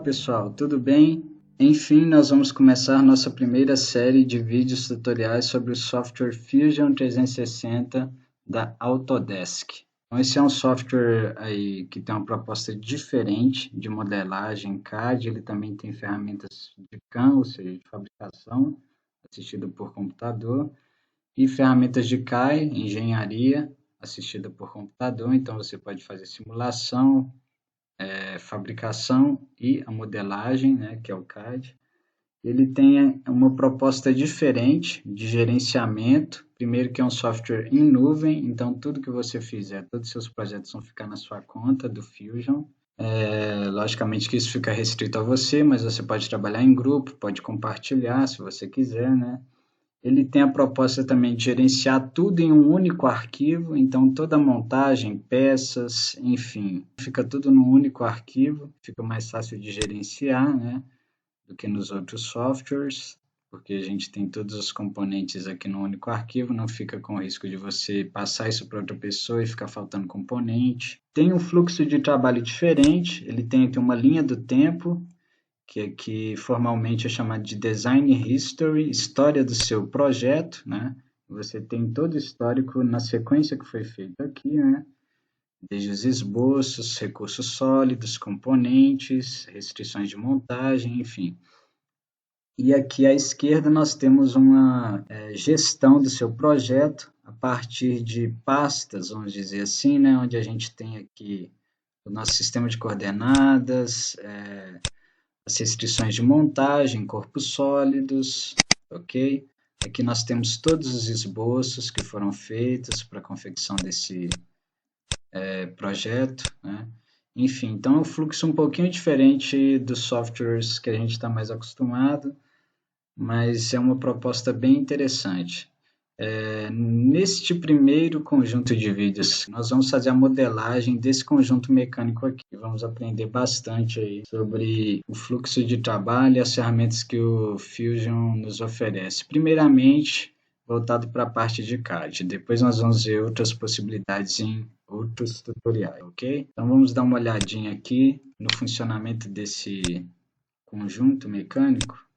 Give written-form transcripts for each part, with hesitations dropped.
pessoal, tudo bem? Enfim, nós vamos começar nossa primeira série de vídeos tutoriais sobre o software Fusion 360 da Autodesk. Então, esse é um software aí que tem uma proposta diferente de modelagem CAD, ele também tem ferramentas de CAM, ou seja, de fabricação, assistida por computador, e ferramentas de CAE, engenharia, assistida por computador, então você pode fazer simulação, fabricação e a modelagem, né, que é o CAD. Ele tem uma proposta diferente de gerenciamento. Primeiro que é um software em nuvem, então tudo que você fizer, todos os seus projetos vão ficar na sua conta do Fusion. Logicamente que isso fica restrito a você, mas você pode trabalhar em grupo, pode compartilhar se você quiser, né? Ele tem a proposta também de gerenciar tudo em um único arquivo, então toda a montagem, peças, enfim, fica tudo num único arquivo, fica mais fácil de gerenciar, né, do que nos outros softwares, porque a gente tem todos os componentes aqui num único arquivo, não fica com o risco de você passar isso para outra pessoa e ficar faltando componente. Tem um fluxo de trabalho diferente, ele tem aqui uma linha do tempo, que aqui formalmente é chamado de Design History, história do seu projeto, né? Você tem todo o histórico na sequência que foi feito aqui, né? Desde os esboços, recursos sólidos, componentes, restrições de montagem, enfim. E aqui à esquerda nós temos uma gestão do seu projeto a partir de pastas, vamos dizer assim, né? Onde a gente tem aqui o nosso sistema de coordenadas, as restrições de montagem, corpos sólidos, ok? Aqui nós temos todos os esboços que foram feitos para a confecção desse projeto, né? Enfim, então é um fluxo um pouquinho diferente dos softwares que a gente está mais acostumado, mas é uma proposta bem interessante. Neste primeiro conjunto de vídeos, nós vamos fazer a modelagem desse conjunto mecânico aqui. Vamos aprender bastante aí sobre o fluxo de trabalho e as ferramentas que o Fusion nos oferece. Primeiramente, voltado para a parte de CAD. Depois nós vamos ver outras possibilidades em outros tutoriais, ok? Então vamos dar uma olhadinha aqui no funcionamento desse conjunto mecânico.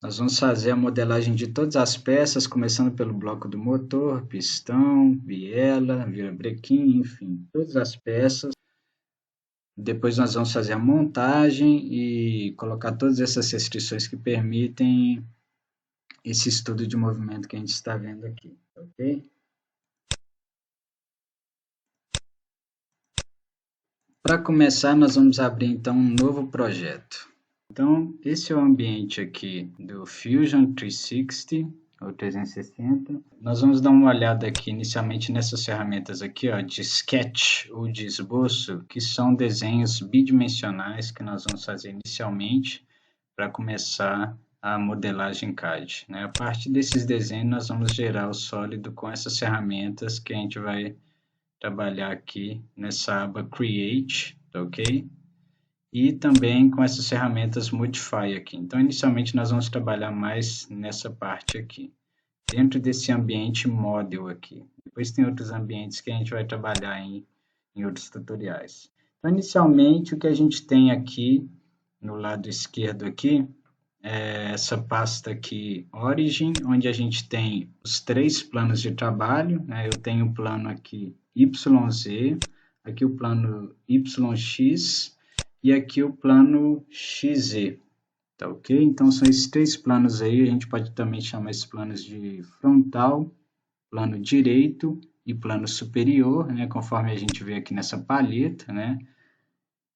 Nós vamos fazer a modelagem de todas as peças, começando pelo bloco do motor, pistão, biela, virabrequim, enfim, todas as peças. Depois nós vamos fazer a montagem e colocar todas essas restrições que permitem esse estudo de movimento que a gente está vendo aqui, ok? Para começar, nós vamos abrir então um novo projeto. Então, esse é o ambiente aqui do Fusion 360, ou 360. Nós vamos dar uma olhada aqui inicialmente nessas ferramentas aqui, ó, de sketch ou de esboço, que são desenhos bidimensionais que nós vamos fazer inicialmente para começar a modelagem CAD, né? A partir desses desenhos, nós vamos gerar o sólido com essas ferramentas que a gente vai trabalhar aqui nessa aba Create, ok? E também com essas ferramentas Modify aqui. Então, inicialmente, nós vamos trabalhar mais nessa parte aqui, dentro desse ambiente Model aqui. Depois tem outros ambientes que a gente vai trabalhar em outros tutoriais. Então, inicialmente, o que a gente tem aqui, no lado esquerdo aqui, é essa pasta aqui, Origin, onde a gente tem os 3 planos de trabalho, né? Eu tenho o plano aqui YZ, aqui o plano YX, e aqui o plano XZ, tá ok? Então, são esses 3 planos aí, a gente pode também chamar esses planos de frontal, plano direito e plano superior, né? Conforme a gente vê aqui nessa palheta, né?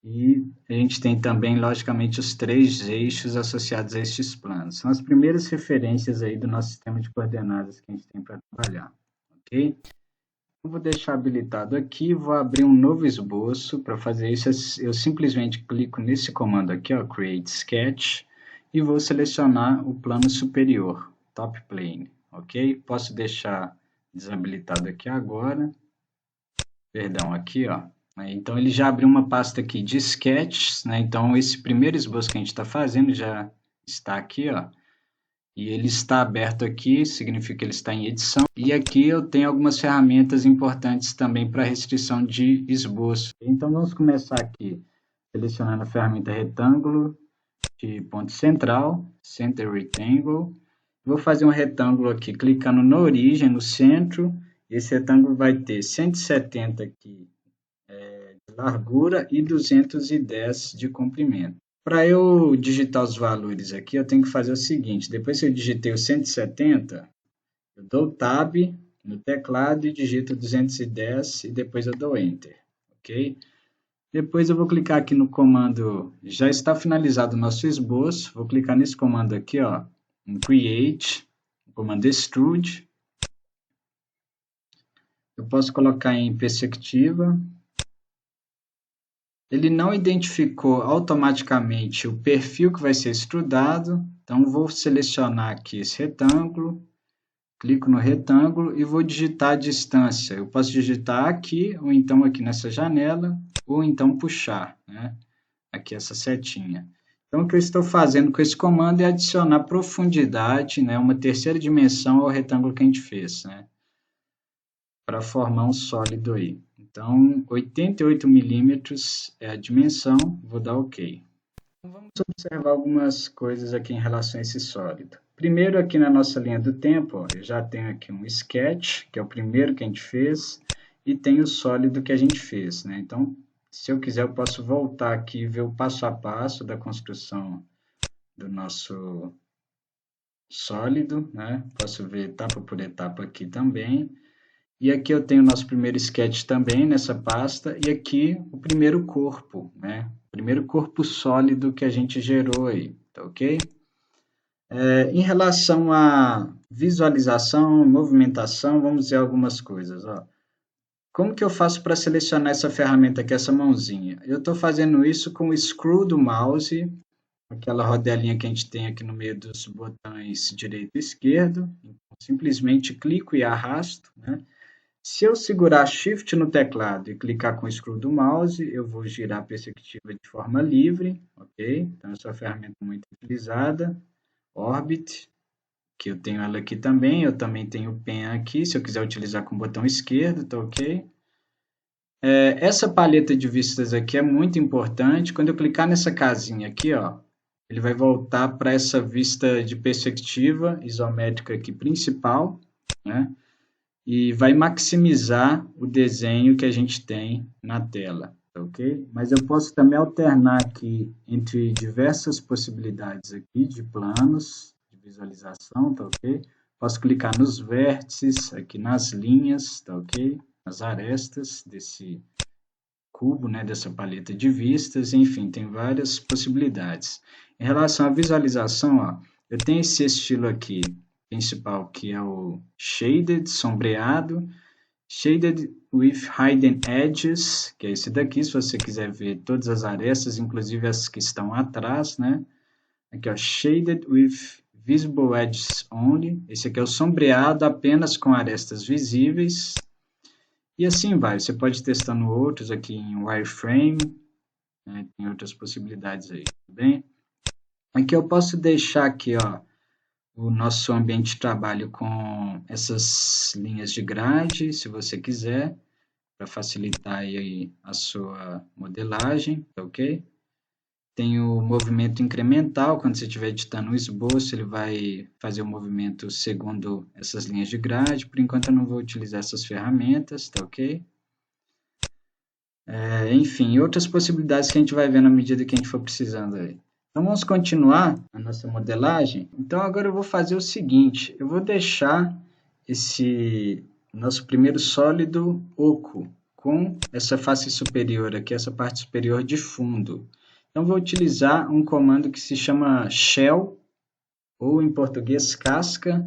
E a gente tem também, logicamente, os 3 eixos associados a estes planos. São as primeiras referências aí do nosso sistema de coordenadas que a gente tem para trabalhar, ok? Eu vou deixar habilitado aqui, vou abrir um novo esboço. Para fazer isso, eu simplesmente clico nesse comando aqui, ó, Create Sketch, e vou selecionar o plano superior, Top Plane, ok? Posso deixar desabilitado aqui agora. Perdão, aqui, ó. Então, ele já abriu uma pasta aqui de sketches, né? Então, esse primeiro esboço que a gente está fazendo já está aqui, ó. E ele está aberto aqui, significa que ele está em edição. E aqui eu tenho algumas ferramentas importantes também para restrição de esboço. Então, vamos começar aqui selecionando a ferramenta retângulo de ponto central, Center Rectangle. Vou fazer um retângulo aqui, clicando na origem, no centro. Esse retângulo vai ter 170 aqui de largura e 210 de comprimento. Para eu digitar os valores aqui, eu tenho que fazer o seguinte: depois que eu digitei o 170, eu dou Tab no teclado e digito 210 e depois eu dou Enter, ok? Depois eu vou clicar aqui no comando, já está finalizado o nosso esboço, vou clicar nesse comando aqui, ó, em Create, comando Extrude. Eu posso colocar em perspectiva. Ele não identificou automaticamente o perfil que vai ser extrudado, então vou selecionar aqui esse retângulo, clico no retângulo e vou digitar a distância. Eu posso digitar aqui, ou então aqui nessa janela, ou então puxar, né? Aqui essa setinha. Então, o que eu estou fazendo com esse comando é adicionar profundidade, né? Uma terceira dimensão ao retângulo que a gente fez, né? Para formar um sólido aí. Então, 88 milímetros é a dimensão, vou dar OK. Então, vamos observar algumas coisas aqui em relação a esse sólido. Primeiro, aqui na nossa linha do tempo, ó, eu já tenho aqui um sketch, que é o primeiro que a gente fez, e tem o sólido que a gente fez, né? Então, se eu quiser, eu posso voltar aqui e ver o passo a passo da construção do nosso sólido, né? Posso ver etapa por etapa aqui também. E aqui eu tenho o nosso primeiro sketch também nessa pasta, e aqui o primeiro corpo, né? O primeiro corpo sólido que a gente gerou aí, tá ok? Em relação à visualização, movimentação, vamos ver algumas coisas, ó. Como que eu faço para selecionar essa ferramenta aqui, essa mãozinha? Eu estou fazendo isso com o screw do mouse, aquela rodelinha que a gente tem aqui no meio dos botões direito e esquerdo. Então, simplesmente clico e arrasto, né? Se eu segurar Shift no teclado e clicar com o screw do mouse, eu vou girar a perspectiva de forma livre, ok? Então, essa é uma ferramenta muito utilizada. Orbit, que eu tenho ela aqui também, eu também tenho o Pen aqui, se eu quiser utilizar com o botão esquerdo, tá ok? Essa paleta de vistas aqui é muito importante. Quando eu clicar nessa casinha aqui, ó, ele vai voltar para essa vista de perspectiva isométrica aqui principal, né? E vai maximizar o desenho que a gente tem na tela, tá ok? Mas eu posso também alternar aqui entre diversas possibilidades aqui de planos, de visualização, tá ok? Posso clicar nos vértices, aqui nas linhas, tá ok? As arestas desse cubo, né, dessa paleta de vistas, enfim, tem várias possibilidades. Em relação à visualização, ó, eu tenho esse estilo aqui principal, que é o Shaded, sombreado, Shaded with Hidden Edges, que é esse daqui, se você quiser ver todas as arestas, inclusive as que estão atrás, né? Aqui, ó, Shaded with Visible Edges Only, esse aqui é o sombreado apenas com arestas visíveis, e assim vai, você pode ir testando outros aqui em wireframe, né? Tem outras possibilidades aí, tudo bem? Aqui eu posso deixar aqui, ó, o nosso ambiente de trabalho com essas linhas de grade, se você quiser, para facilitar aí a sua modelagem, tá ok? Tem o movimento incremental, quando você estiver editando o esboço, ele vai fazer o movimento segundo essas linhas de grade. Por enquanto eu não vou utilizar essas ferramentas, tá ok? Enfim, outras possibilidades que a gente vai ver na medida que a gente for precisando aí. Então vamos continuar a nossa modelagem. Então agora eu vou fazer o seguinte, eu vou deixar esse nosso primeiro sólido oco, com essa face superior aqui, essa parte superior de fundo. Então vou utilizar um comando que se chama shell, ou em português casca.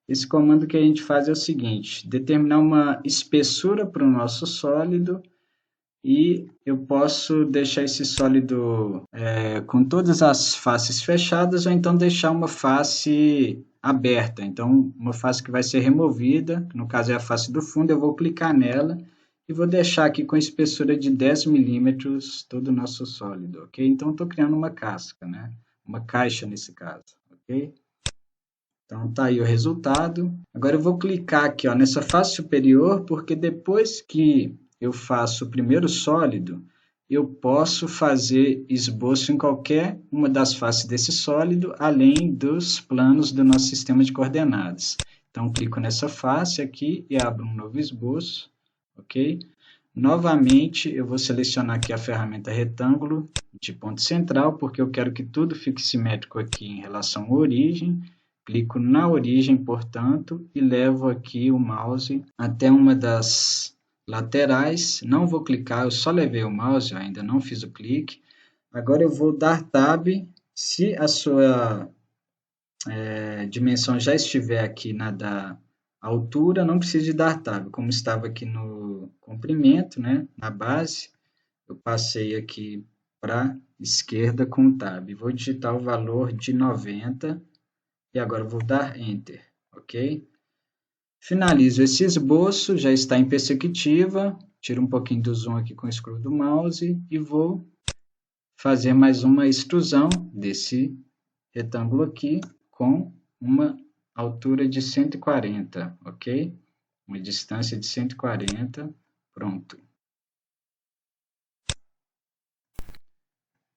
Esse comando que a gente faz é o seguinte, determinar uma espessura para o nosso sólido, e eu posso deixar esse sólido com todas as faces fechadas, ou então deixar uma face aberta. Então, uma face que vai ser removida, que no caso é a face do fundo, eu vou clicar nela e vou deixar aqui com espessura de 10 milímetros todo o nosso sólido, ok? Então, estou criando uma casca, né? Uma caixa nesse caso, ok? Então, tá aí o resultado. Agora eu vou clicar aqui, ó, nessa face superior, porque depois que eu faço o primeiro sólido, eu posso fazer esboço em qualquer uma das faces desse sólido, além dos planos do nosso sistema de coordenadas. Então, clico nessa face aqui e abro um novo esboço, ok? Novamente, eu vou selecionar aqui a ferramenta retângulo de ponto central, porque eu quero que tudo fique simétrico aqui em relação à origem. Clico na origem, portanto, e levo aqui o mouse até uma das laterais. Não vou clicar, eu só levei o mouse, eu ainda não fiz o clique. Agora eu vou dar Tab. Se a sua dimensão já estiver aqui na da altura, não precisa de dar Tab. Como estava aqui no comprimento, né, na base, eu passei aqui para a esquerda com o Tab. Vou digitar o valor de 90 e agora vou dar Enter, ok? Finalizo esse esboço, já está em perspectiva, tiro um pouquinho do zoom aqui com o scroll do mouse e vou fazer mais uma extrusão desse retângulo aqui com uma altura de 140, ok? Uma distância de 140, pronto.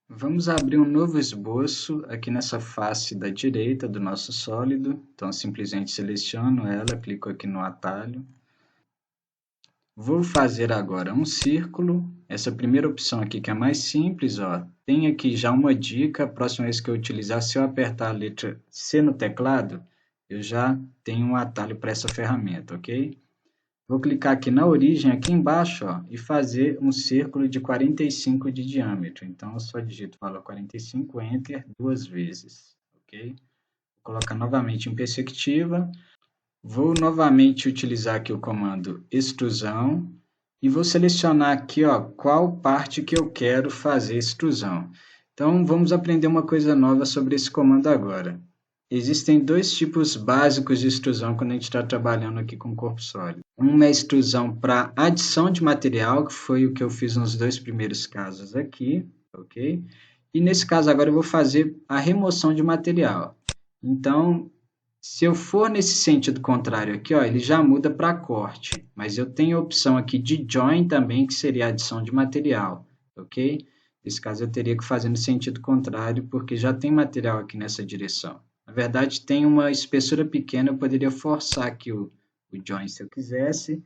Vamos abrir um novo esboço aqui nessa face da direita do nosso sólido. Então, simplesmente seleciono ela, clico aqui no atalho. Vou fazer agora um círculo. Essa primeira opção aqui que é mais simples, ó, tem aqui já uma dica. A próxima vez que eu utilizar, se eu apertar a letra C no teclado, eu já tenho um atalho para essa ferramenta, ok? Vou clicar aqui na origem, aqui embaixo, ó, e fazer um círculo de 45 de diâmetro. Então, eu só digito o valor 45, Enter, 2 vezes, ok? Vou colocar novamente em perspectiva. Vou novamente utilizar aqui o comando extrusão e vou selecionar aqui, ó, qual parte que eu quero fazer extrusão. Então, vamos aprender uma coisa nova sobre esse comando agora. Existem dois tipos básicos de extrusão quando a gente está trabalhando aqui com corpo sólido. Uma é a extrusão para adição de material, que foi o que eu fiz nos dois primeiros casos aqui, ok? E nesse caso agora eu vou fazer a remoção de material. Então, se eu for nesse sentido contrário aqui, ó, ele já muda para corte, mas eu tenho a opção aqui de join também, que seria a adição de material, ok? Nesse caso eu teria que fazer no sentido contrário, porque já tem material aqui nessa direção. Na verdade, tem uma espessura pequena, eu poderia forçar aqui o join se eu quisesse,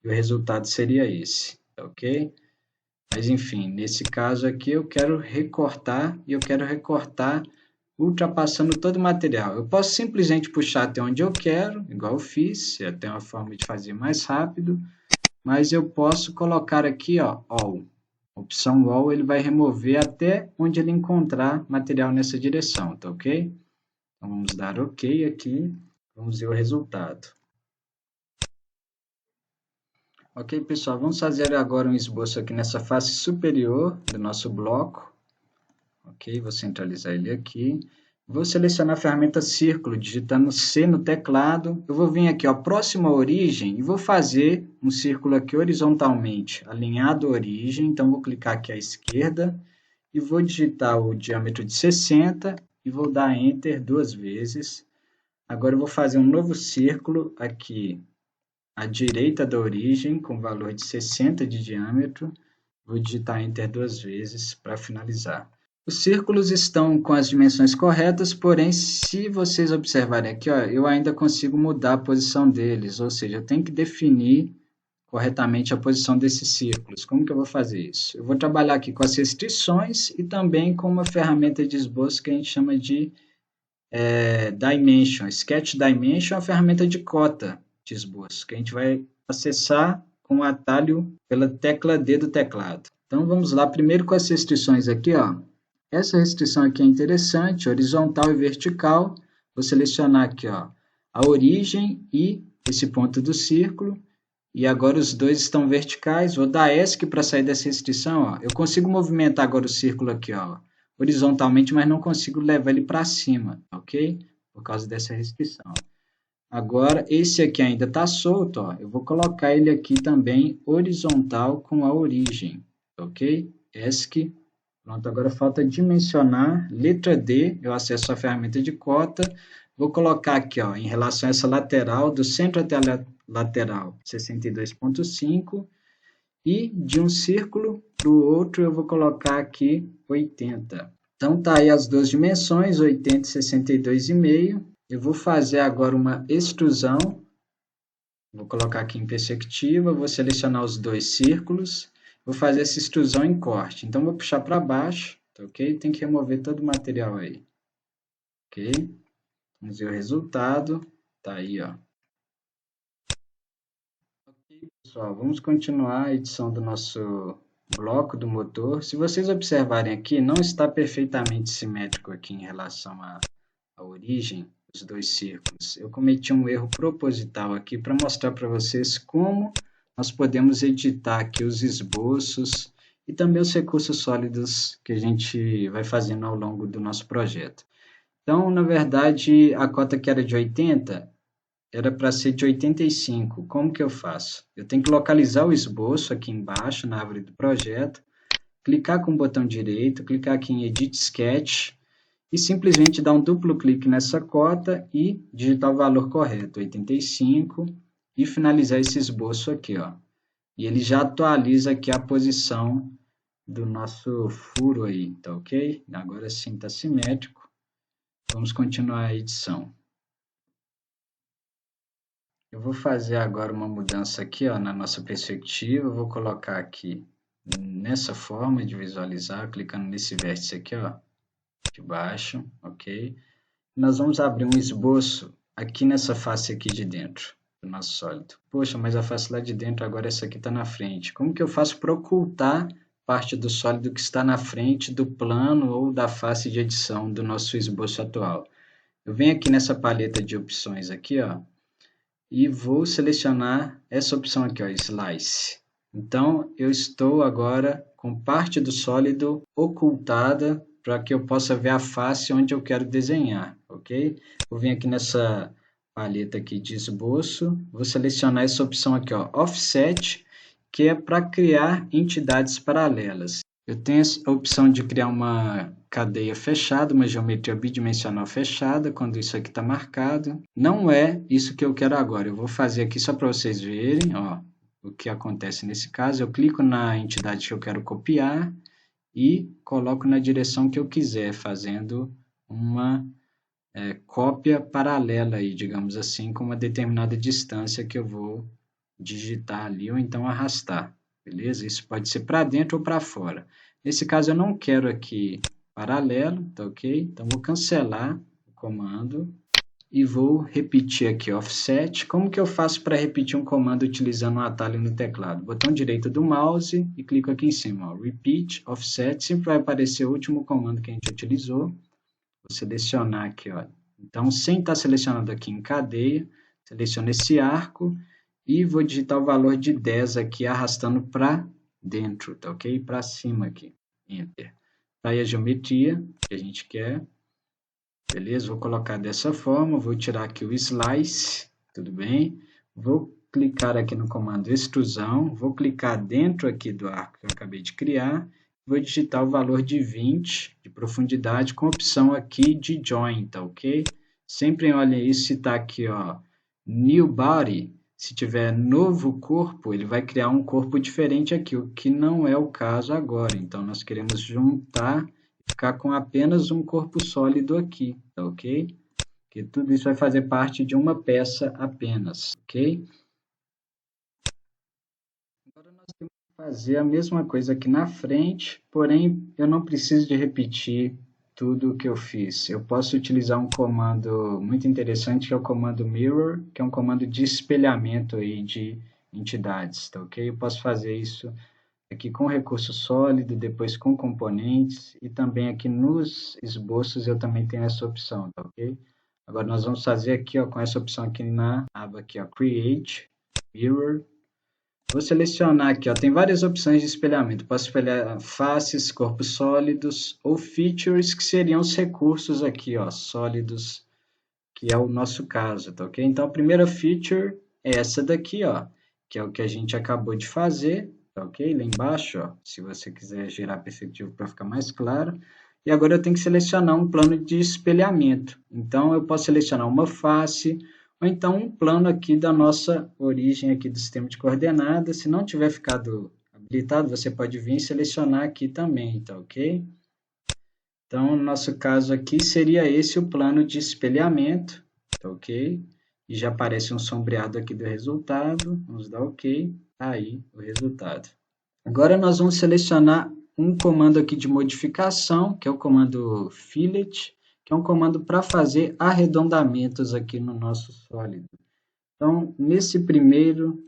e o resultado seria esse, ok? Mas enfim, nesse caso aqui eu quero recortar, e eu quero recortar ultrapassando todo o material. Eu posso simplesmente puxar até onde eu quero, igual eu fiz, é até uma forma de fazer mais rápido, mas eu posso colocar aqui, ó, All. Opção All, ele vai remover até onde ele encontrar material nessa direção, tá ok? Então, vamos dar OK aqui, vamos ver o resultado. Ok, pessoal, vamos fazer agora um esboço aqui nessa face superior do nosso bloco. Ok, vou centralizar ele aqui. Vou selecionar a ferramenta círculo, digitando C no teclado. Eu vou vir aqui, ó, próximo à origem, e vou fazer um círculo aqui horizontalmente, alinhado à origem. Então, vou clicar aqui à esquerda e vou digitar o diâmetro de 60 e vou dar Enter 2 vezes. Agora, eu vou fazer um novo círculo aqui à direita da origem, com valor de 60 de diâmetro. Vou digitar Enter 2 vezes para finalizar. Os círculos estão com as dimensões corretas, porém, se vocês observarem aqui, ó, eu ainda consigo mudar a posição deles, ou seja, eu tenho que definir corretamente a posição desses círculos. Como que eu vou fazer isso? Eu vou trabalhar aqui com as restrições e também com uma ferramenta de esboço que a gente chama de Dimension. Sketch Dimension é uma ferramenta de cota de esboço, que a gente vai acessar com o atalho pela tecla D do teclado. Então, vamos lá, primeiro com as restrições aqui, ó. Essa restrição aqui é interessante, horizontal e vertical. Vou selecionar aqui, ó, a origem e esse ponto do círculo. E agora os dois estão verticais. Vou dar ESC para sair dessa restrição, ó. Eu consigo movimentar agora o círculo aqui, ó, horizontalmente, mas não consigo levar ele para cima, ok? Por causa dessa restrição. Agora, esse aqui ainda está solto, ó. Eu vou colocar ele aqui também horizontal com a origem, ok? ESC. Pronto, agora falta dimensionar. Letra D, eu acesso a ferramenta de cota. Vou colocar aqui, ó, em relação a essa lateral, do centro até a lateral, 62,5. E de um círculo para o outro eu vou colocar aqui 80. Então tá aí as duas dimensões, 80 e 62,5. Eu vou fazer agora uma extrusão. Vou colocar aqui em perspectiva, vou selecionar os dois círculos. Vou fazer essa extrusão em corte. Então vou puxar para baixo, tá ok? Tem que remover todo o material aí. Ok? Vamos ver o resultado. Tá aí, ó. Ok, pessoal, vamos continuar a edição do nosso bloco do motor. Se vocês observarem aqui, não está perfeitamente simétrico aqui em relação à origem dos dois círculos. Eu cometi um erro proposital aqui para mostrar para vocês como nós podemos editar aqui os esboços e também os recursos sólidos que a gente vai fazendo ao longo do nosso projeto. Então, na verdade, a cota que era de 80 era para ser de 85. Como que eu faço? Eu tenho que localizar o esboço aqui embaixo, na árvore do projeto, clicar com o botão direito, clicar aqui em Edit Sketch e simplesmente dar um duplo clique nessa cota e digitar o valor correto, 85, e finalizar esse esboço aqui, ó. E ele já atualiza aqui a posição do nosso furo aí, tá ok? Agora sim está simétrico. Vamos continuar a edição. Eu vou fazer agora uma mudança aqui, ó, na nossa perspectiva. Eu vou colocar aqui nessa forma de visualizar, clicando nesse vértice aqui, ó, de baixo, ok? Nós vamos abrir um esboço aqui nessa face aqui de dentro do nosso sólido. Poxa, mas a face lá de dentro agora essa aqui está na frente. Como que eu faço para ocultar parte do sólido que está na frente do plano ou da face de edição do nosso esboço atual? Eu venho aqui nessa paleta de opções aqui, ó, e vou selecionar essa opção aqui, ó, Slice. Então, eu estou agora com parte do sólido ocultada para que eu possa ver a face onde eu quero desenhar, ok? Vou vir aqui nessa paleta aqui de esboço, vou selecionar essa opção aqui, ó, Offset, que é para criar entidades paralelas. Eu tenho a opção de criar uma cadeia fechada, uma geometria bidimensional fechada, quando isso aqui está marcado. Não é isso que eu quero agora. Eu vou fazer aqui só para vocês verem, ó, o que acontece nesse caso. Eu clico na entidade que eu quero copiar e coloco na direção que eu quiser, fazendo uma cópia paralela aí, digamos assim, com uma determinada distância que eu vou digitar ali ou então arrastar, beleza? Isso pode ser para dentro ou para fora. Nesse caso eu não quero aqui paralelo, tá ok? Então vou cancelar o comando e vou repetir aqui offset. Como que eu faço para repetir um comando utilizando um atalho no teclado? Botão direito do mouse e clico aqui em cima, ó, repeat offset, sempre vai aparecer o último comando que a gente utilizou. Vou selecionar aqui, ó. Então, sem estar selecionado aqui em cadeia, seleciono esse arco e vou digitar o valor de 10 aqui, arrastando para dentro, tá ok? Para cima aqui, Enter. Tá aí a geometria que a gente quer, beleza? Vou colocar dessa forma, vou tirar aqui o Slice, tudo bem? Vou clicar aqui no comando Extrusão, vou clicar dentro aqui do arco que eu acabei de criar, vou digitar o valor de 20 de profundidade com a opção aqui de Join, tá ok? Sempre olhem isso, se está aqui, ó, New Body, se tiver novo corpo, ele vai criar um corpo diferente aqui, o que não é o caso agora. Então, nós queremos juntar e ficar com apenas um corpo sólido aqui, tá ok? Porque tudo isso vai fazer parte de uma peça apenas, ok? Agora nós temos que fazer a mesma coisa aqui na frente, porém eu não preciso de repetir tudo o que eu fiz. Eu posso utilizar um comando muito interessante, que é o comando Mirror, que é um comando de espelhamento aí de entidades, tá ok? Eu posso fazer isso aqui com recurso sólido, depois com componentes, e também aqui nos esboços eu também tenho essa opção, tá ok? Agora nós vamos fazer aqui, ó, com essa opção aqui na aba aqui, ó, Create, Mirror. Vou selecionar aqui, ó, tem várias opções de espelhamento. Posso espelhar faces, corpos sólidos ou features, que seriam os recursos aqui, ó, sólidos, que é o nosso caso, tá ok? Então, a primeira feature é essa daqui, ó, que é o que a gente acabou de fazer, tá ok? Lá embaixo, ó, se você quiser girar a perspectiva para ficar mais claro. E agora eu tenho que selecionar um plano de espelhamento. Então, eu posso selecionar uma face, ou então um plano aqui da nossa origem aqui do sistema de coordenadas. Se não tiver ficado habilitado, você pode vir e selecionar aqui também, tá ok? Então, no nosso caso aqui, seria esse o plano de espelhamento, tá ok? E já aparece um sombreado aqui do resultado, vamos dar ok, tá aí o resultado. Agora nós vamos selecionar um comando aqui de modificação, que é o comando fillet, que é um comando para fazer arredondamentos aqui no nosso sólido. Então, nesse primeiro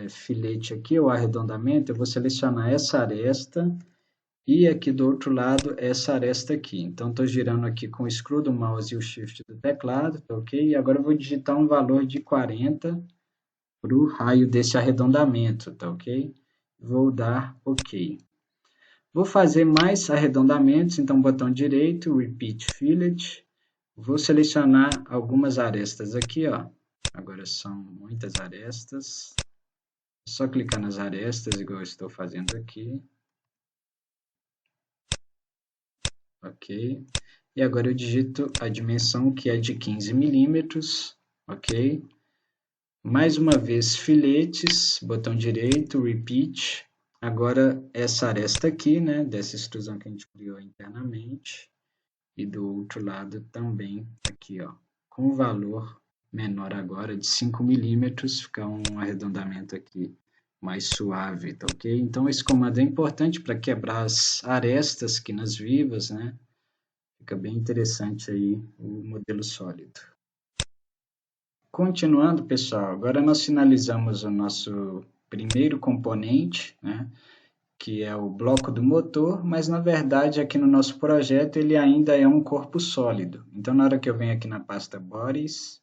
filete aqui, o arredondamento, eu vou selecionar essa aresta e aqui do outro lado essa aresta aqui. Então, estou girando aqui com o scroll do mouse e o shift do teclado, tá ok? E agora eu vou digitar um valor de 40 para o raio desse arredondamento, tá ok? Vou dar ok. Vou fazer mais arredondamentos, então botão direito, Repeat Fillet. Vou selecionar algumas arestas aqui, ó. Agora são muitas arestas. É só clicar nas arestas, igual eu estou fazendo aqui. Ok. E agora eu digito a dimensão que é de 15 milímetros, ok? Mais uma vez, filetes, botão direito, Repeat. Agora, essa aresta aqui, né, dessa extrusão que a gente criou internamente. E do outro lado também, aqui, ó, com o valor menor agora de 5 milímetros, fica um arredondamento aqui mais suave, tá ok? Então, esse comando é importante para quebrar as arestas aqui nas vivas, né? Fica bem interessante aí o modelo sólido. Continuando, pessoal, agora nós finalizamos o nosso primeiro componente, né, que é o bloco do motor, mas na verdade aqui no nosso projeto ele ainda é um corpo sólido. Então, na hora que eu venho aqui na pasta Bodies,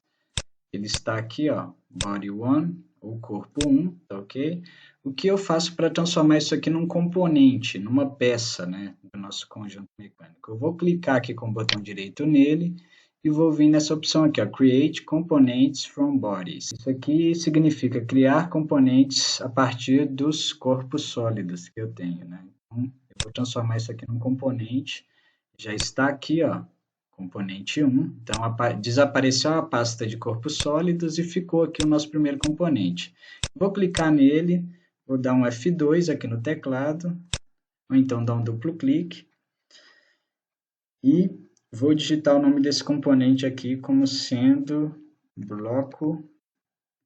ele está aqui, ó, Body 1, ou corpo 1, tá ok? O que eu faço para transformar isso aqui num componente, numa peça, né, do nosso conjunto mecânico? Eu vou clicar aqui com o botão direito nele, e vou vir nessa opção aqui, ó, Create Components from Bodies. Isso aqui significa criar componentes a partir dos corpos sólidos que eu tenho, né? Então, eu vou transformar isso aqui num componente. Já está aqui, ó, componente 1. Então, desapareceu a pasta de corpos sólidos e ficou aqui o nosso primeiro componente. Vou clicar nele, vou dar um F2 aqui no teclado, ou então dar um duplo clique. E vou digitar o nome desse componente aqui como sendo bloco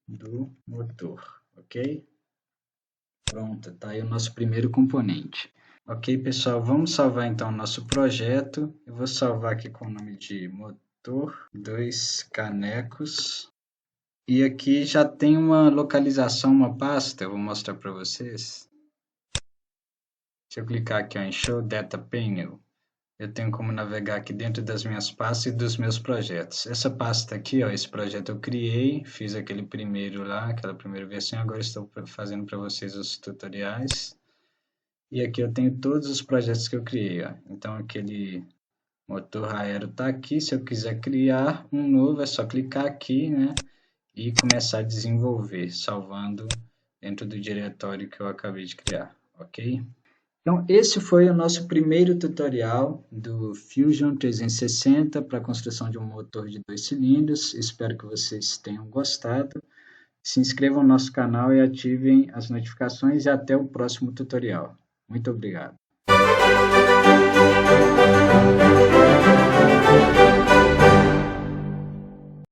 do motor, ok? Pronto, tá aí o nosso primeiro componente. Ok, pessoal, vamos salvar então o nosso projeto. Eu vou salvar aqui com o nome de motor 2 canecos. E aqui já tem uma localização, uma pasta, eu vou mostrar para vocês. Se eu clicar aqui em Show Data Panel, eu tenho como navegar aqui dentro das minhas pastas e dos meus projetos. Essa pasta aqui, ó, esse projeto eu criei, fiz aquele primeiro lá, aquela primeira versão, agora estou fazendo para vocês os tutoriais. E aqui eu tenho todos os projetos que eu criei, ó. Então aquele motor aero está aqui, se eu quiser criar um novo é só clicar aqui, né, e começar a desenvolver, salvando dentro do diretório que eu acabei de criar, ok? Então, esse foi o nosso primeiro tutorial do Fusion 360 para a construção de um motor de 2 cilindros. Espero que vocês tenham gostado. Se inscrevam no nosso canal e ativem as notificações e até o próximo tutorial. Muito obrigado.